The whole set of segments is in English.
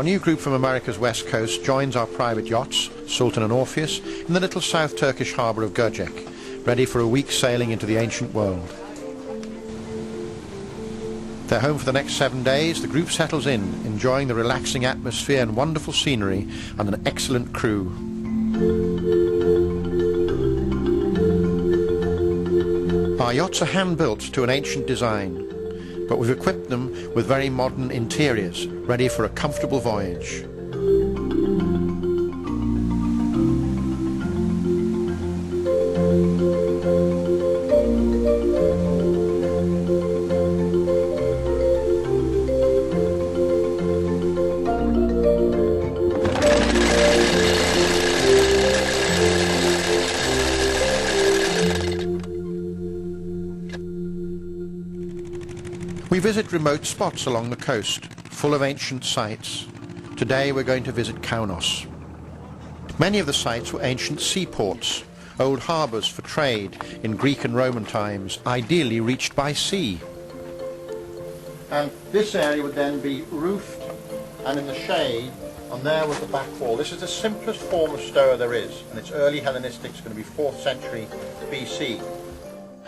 new group from America's west coast joins our private yachts, Sultan and Orpheus, in the little South Turkish harbour of Göcek, ready for a week's sailing into the ancient world. They're home for the next 7 days. The group settles in, enjoying the relaxing atmosphere and wonderful scenery and an excellent crew. Our yachts are hand-built to an ancient design, but we've equipped them with very modern interiors, ready for a comfortable voyage. We visit remote spots along the coast, full of ancient sites. Today we're going to visit Kaunos. Many of the sites were ancient seaports, old harbours for trade in Greek and Roman times, ideally reached by sea. And this area would then be roofed and in the shade, and there was the back wall. This is the simplest form of stoa there is, and it's early Hellenistic. It's going to be 4th century BC.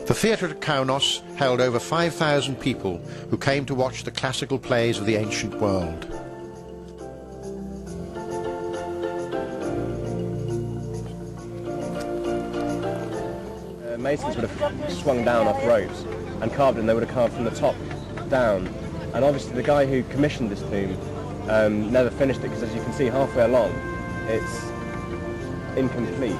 The theatre at Kaunos held over 5,000 people who came to watch the classical plays of the ancient world. Masons would have swung down off ropes and carved it, and they would have carved from the top down. And obviously the guy who commissioned this tomb never finished it, because as you can see halfway along it's incomplete.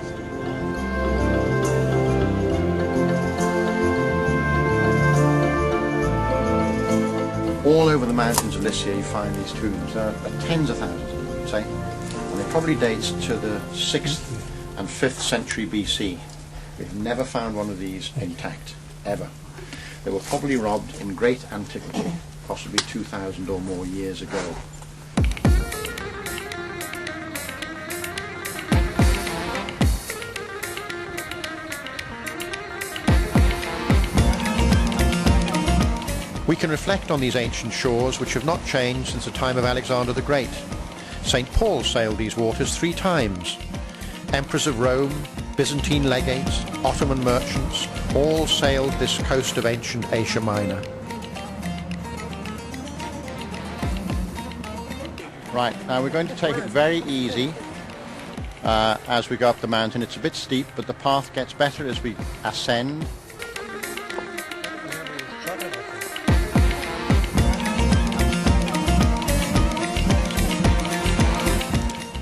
All over the mountains of Lycia you find these tombs. There are tens of thousands of them, say, and it probably dates to the 6th and 5th century BC. We've never found one of these intact, ever. They were probably robbed in great antiquity, possibly 2,000 or more years ago. We can reflect on these ancient shores which have not changed since the time of Alexander the Great. St. Paul sailed these waters 3 times. Emperors of Rome, Byzantine legates, Ottoman merchants, all sailed this coast of ancient Asia Minor. Right, now we're going to take it very easy as we go up the mountain. It's a bit steep, but the path gets better as we ascend.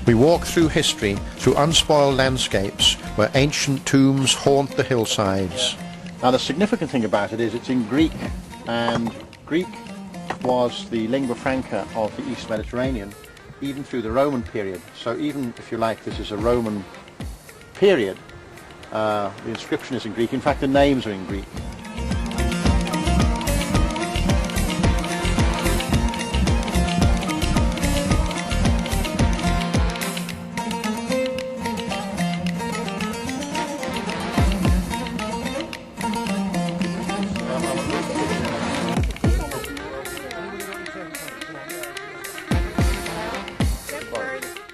We walk through history, through unspoiled landscapes where ancient tombs haunt the hillsides. Now the significant thing about it is it's in Greek, and Greek was the lingua franca of the East Mediterranean even through the Roman period. So even if you like, this is a Roman period, the inscription is in Greek. In fact, the names are in Greek.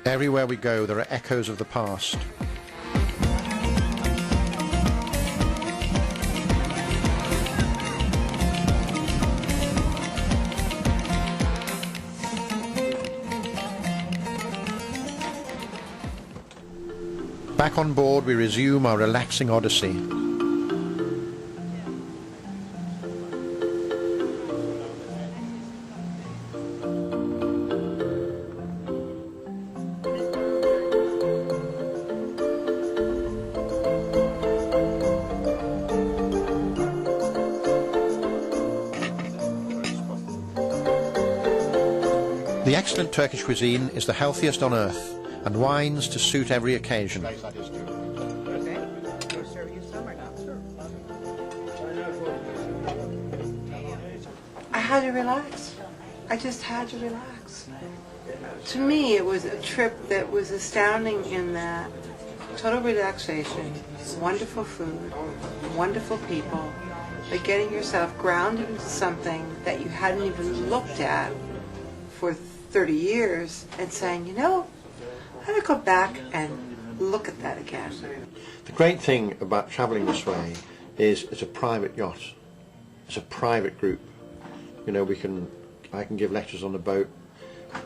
Everywhere we go, there are echoes of the past. Back on board, we resume our relaxing odyssey. The excellent Turkish cuisine is the healthiest on earth, and wines to suit every occasion. I had to relax. I just had to relax. To me, it was a trip that was astounding in that total relaxation, wonderful food, wonderful people, but getting yourself grounded into something that you hadn't even looked at for 30 years and saying, you know, I gotta go back and look at that again. The great thing about travelling this way is it's a private yacht. It's a private group. You know, I can give lectures on the boat,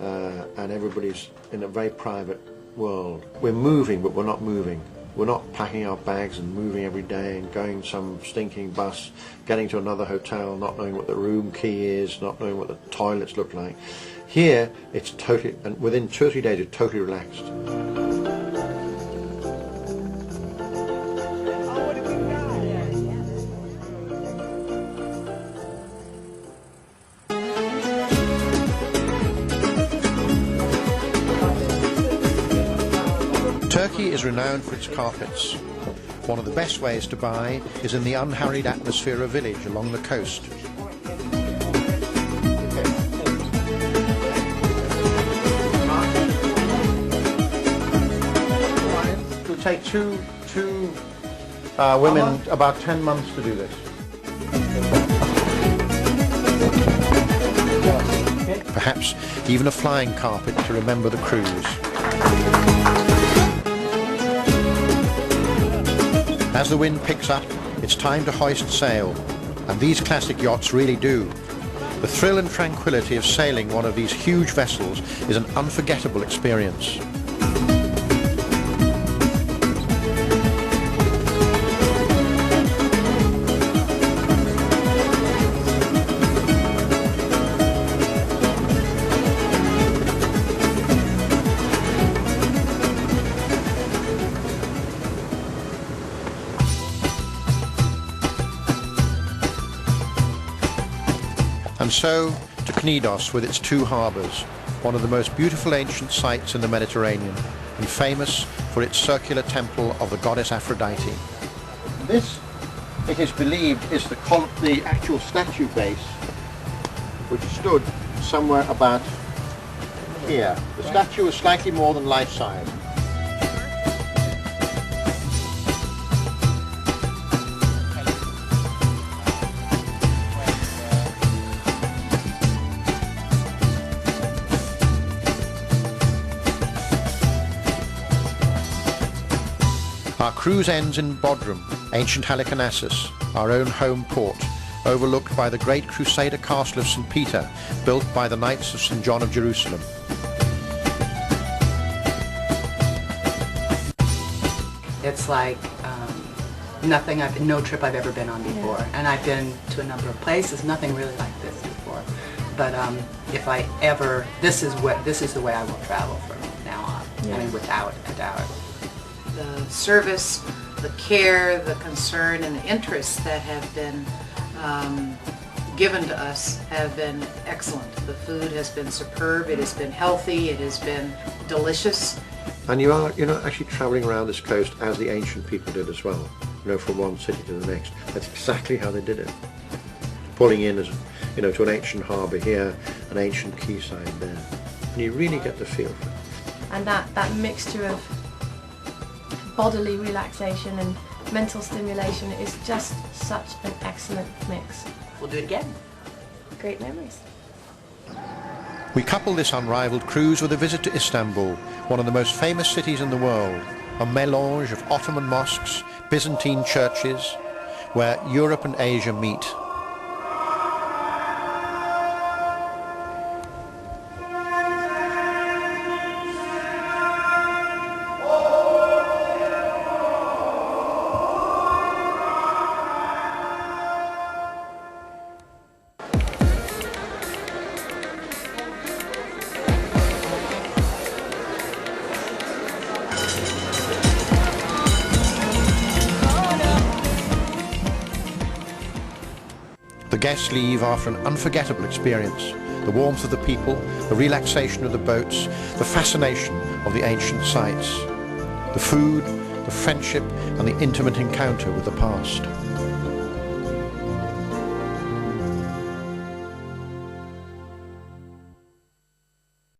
and everybody's in a very private world. We're moving, but we're not moving. We're not packing our bags and moving every day and going some stinking bus, getting to another hotel, not knowing what the room key is, not knowing what the toilets look like. Here, it's totally, and within 2 or 3 days, it's totally relaxed. Turkey is renowned for its carpets. One of the best ways to buy is in the unhurried atmosphere of village along the coast. It will take two women about 10 months to do this. Perhaps even a flying carpet to remember the cruise. As the wind picks up, it's time to hoist sail, and these classic yachts really do. The thrill and tranquility of sailing one of these huge vessels is an unforgettable experience. And so to Knidos with its 2 harbours, one of the most beautiful ancient sites in the Mediterranean, and famous for its circular temple of the goddess Aphrodite. This, it is believed, is the actual statue base, which stood somewhere about here. The statue is slightly more than life-size. Our cruise ends in Bodrum, ancient Halicarnassus, our own home port, overlooked by the great Crusader castle of St. Peter, built by the Knights of St. John of Jerusalem. It's like no trip I've ever been on before, and I've been to a number of places, nothing really like this before. But if I ever, this is the way I will travel from now on. I mean, without a doubt. The service, the care, the concern, and the interests that have been given to us have been excellent. The food has been superb, it has been healthy, it has been delicious. And you're not actually travelling around this coast as the ancient people did as well, from one city to the next. That's exactly how they did it. Pulling in, to an ancient harbour here, an ancient quayside there. And you really get the feel for it. And that mixture of bodily relaxation and mental stimulation is just such an excellent mix. We'll do it again. Great memories. We couple this unrivaled cruise with a visit to Istanbul, one of the most famous cities in the world, a mélange of Ottoman mosques, Byzantine churches, where Europe and Asia meet. The guests leave after an unforgettable experience. The warmth of the people, the relaxation of the boats, the fascination of the ancient sites, the food, the friendship and the intimate encounter with the past.